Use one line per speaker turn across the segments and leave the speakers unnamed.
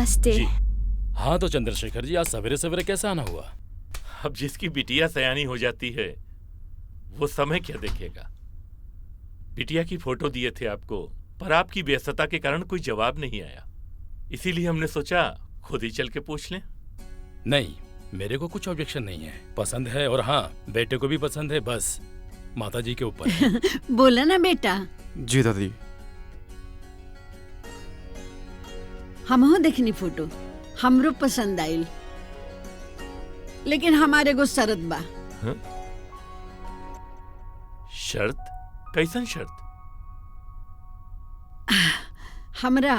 नमस्ते
जी।
हाँ तो चंद्रशेखर जी, आज सवेरे सवेरे कैसे आना हुआ?
अब जिसकी बिटिया सयानी हो जाती है वो समय क्या देखेगा। बिटिया की फोटो दिए थे आपको, पर आपकी व्यस्तता के कारण कोई जवाब नहीं आया, इसीलिए हमने सोचा खुद ही चल के पूछ लें।
नहीं, मेरे को कुछ ऑब्जेक्शन नहीं है, पसंद है। और हाँ, बेटे को भी पसंद है, बस माता जी के ऊपर है।
बोला ना बेटा।
जी दादी।
हमहू देखनी फोटो, हमरो पसंद आइल, लेकिन हमारे को शरत बा।
हाँ? शर्त? कैसन शर्त?
हमरा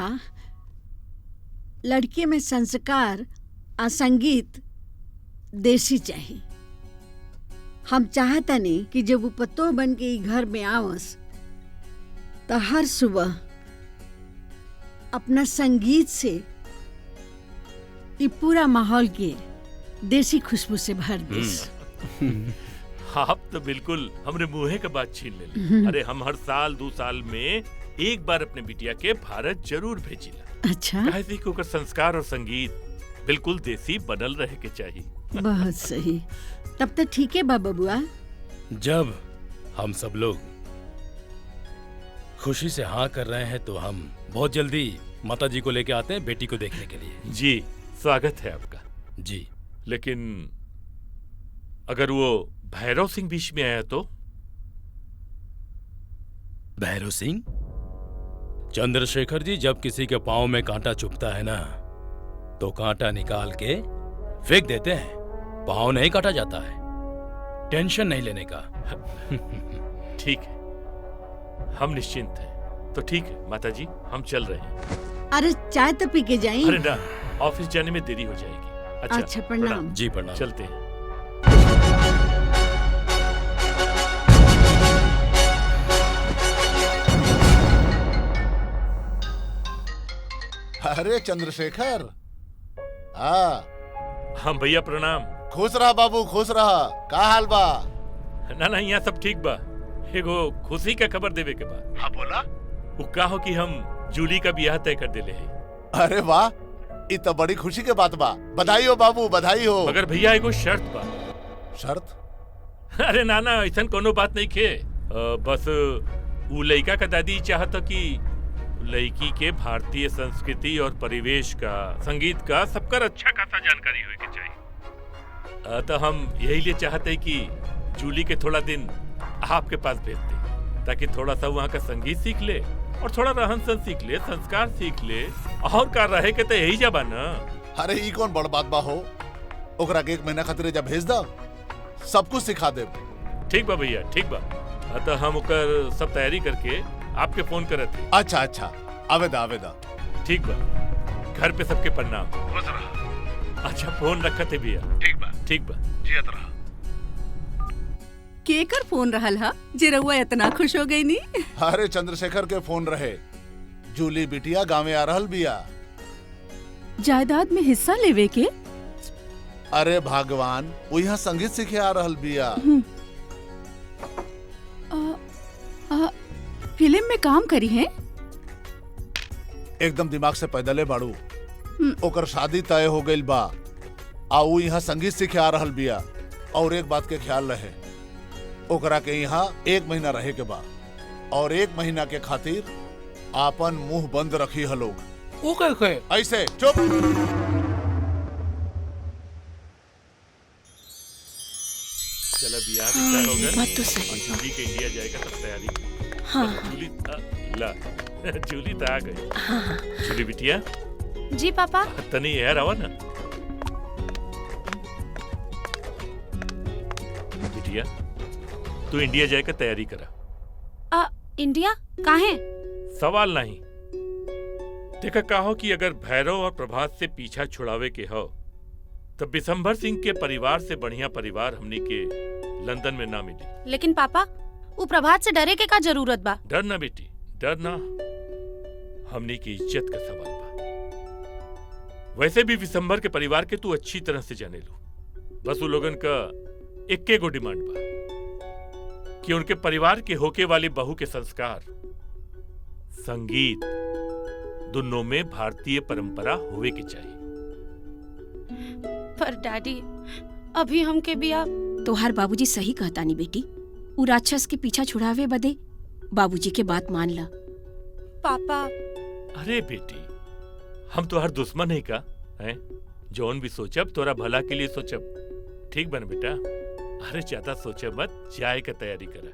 लड़की में संस्कार आ संगीत देसी चाहिए। हम चाहता नहीं कि जब वो पतो बन के घर में आवस तो हर सुबह अपना संगीत से ये पूरा माहौल के देसी खुशबू से भर देस।
आप तो बिल्कुल हमरे मुंहे का बात छीन ले। अरे हम हर साल 2 साल में एक बार अपने बिटिया के भारत जरूर भेजिला।
अच्छा,
काहे कि ओकर संस्कार और संगीत बिल्कुल देसी बनल रहे के चाहिए।
बहुत सही। तब तो ठीक है बाबा बुआ।
जब हम सब लोग खुशी से हाँ कर रहे हैं तो हम बहुत जल्दी माता जी को लेके आते हैं बेटी को देखने के लिए।
जी, स्वागत है आपका।
जी,
लेकिन अगर वो भैरव सिंह बीच में आया तो?
भैरव सिंह? चंद्रशेखर जी, जब किसी के पाँव में कांटा चुभता है ना तो कांटा निकाल के फेंक देते हैं, पाँव नहीं काटा जाता है। टेंशन नहीं लेने का।
ठीक है, हम निश्चिंत हैं। तो ठीक है माता जी, हम चल रहे हैं।
अरे चाय तो पी के जाइए।
अरे ना, ऑफिस जाने में देरी हो जाएगी।
अच्छा, प्रणाम।
जी प्रणाम।
चलते हैं।
अरे चंद्रशेखर। हाँ
हम भैया प्रणाम।
खुश रहा बाबू, खुश रहा। का हाल बा?
ना ना, यहाँ सब ठीक बा। एगो खुशी का खबर देवे के बा।
हाँ बोला।
वो का हो कि हम जूली का ब्याह तय कर देले है।
अरे वाह, ये तो बड़ी खुशी के बात बा। बधाई हो बाबू, बधाई हो।
मगर भैया एगो शर्त बा।
शर्त?
अरे ना ना, ऐसा कोनो बात नहीं खे। बस वो लड़का का दादी चाहता कि लड़की के भारतीय संस्कृति और परिवेश का, संगीत का सबकर अच्छा खासा जानकारी होए के चाहिए। तो हम यही लिए चाहते हैं कि जूली के थोड़ा दिन आपके पास भेज दे, ताकि थोड़ा सा वहाँ का संगीत सीख ले और थोड़ा रहन सहन सीख ले, संस्कार सीख ले। और का रहे के तो यही जबा ना।
अरे ये कौन बड़ बात बा हो। ओकरा के 1 महीना खातिर जब भेज दा, सब कुछ सिखा दे।
ठीक बा भैया, ठीक बा। तो हम ओकर सब तैयारी करके आपके फोन करत थे।
अच्छा अच्छा, आवेदा आवेदा।
ठीक बा। घर पे सबके प्रणाम।
खुश रहा।
अच्छा, फोन रखते भैया।
ठीक बा,
ठीक बा।
जियत रहा।
केकर फोन रहल हा जे रउआ इतना खुश हो गई नी?
अरे चंद्रशेखर के फोन रहे। जूली बिटिया गाँव आ रहल बिया।
जायदाद में हिस्सा लेवे के?
अरे भगवान, वो यहाँ संगीत सीखे आ रहल बिया।
फिल्म में काम करी है?
एकदम दिमाग से पैदले बाड़ू। ओकर शादी तय हो गइल बा, आ वो यहाँ संगीत सीखे आ रहल बिया। और एक बात के ख्याल रहे, ओकरा के यहाँ 1 महीना रहे के बा, और 1 महीना के खातिर आपन मुंह बंद रखी है लोग।
वो कैसे?
ऐसे चुप।
चला बियाह भी तय हो गया।
बात तो सही।
और जूली के इंडिया जाएगा सब तैयारी।
हाँ
जूली ला जूली तो आ गई।
हाँ।
जूली बिटिया,
जी पापा।
तनी यार आवा ना। बिटिया, तू इंडिया जाए का तैयारी करा।
इंडिया काहे?
सवाल नहीं। देखा कहो कि अगर भैरव और प्रभात से पीछा छुड़ावे के हो तो बिशंभर सिंह के परिवार से बढ़िया परिवार हमनी के लंदन में ना मिली।
लेकिन पापा, वो प्रभात से डरे के का जरूरत बा?
डर ना बेटी, डर ना। हमनी की इज्जत का सवाल बा। वैसे भी विशंभर के परिवार के तू अच्छी तरह से जाने लो। बस वो लोगन का इक्के गो डिमांड बा कि उनके परिवार के होके वाली बहू के संस्कार, संगीत, दोनों में भारतीय परंपरा होवे के चाहिए।
पर डैडी अभी हमके बिया
तोहार बाबूजी सही कहता नहीं बेटी। उ राक्षस के पीछा छुड़ावे बदे बाबूजी के बात मान ला।
पापा।
अरे बेटी, हम तो हर दुश्मन है का हैं? जौन भी सोचब तोरा भला के लिए सोचब। ठीक बन बेटा, अरे ज्यादा सोचे मत, जाए का तैयारी करा।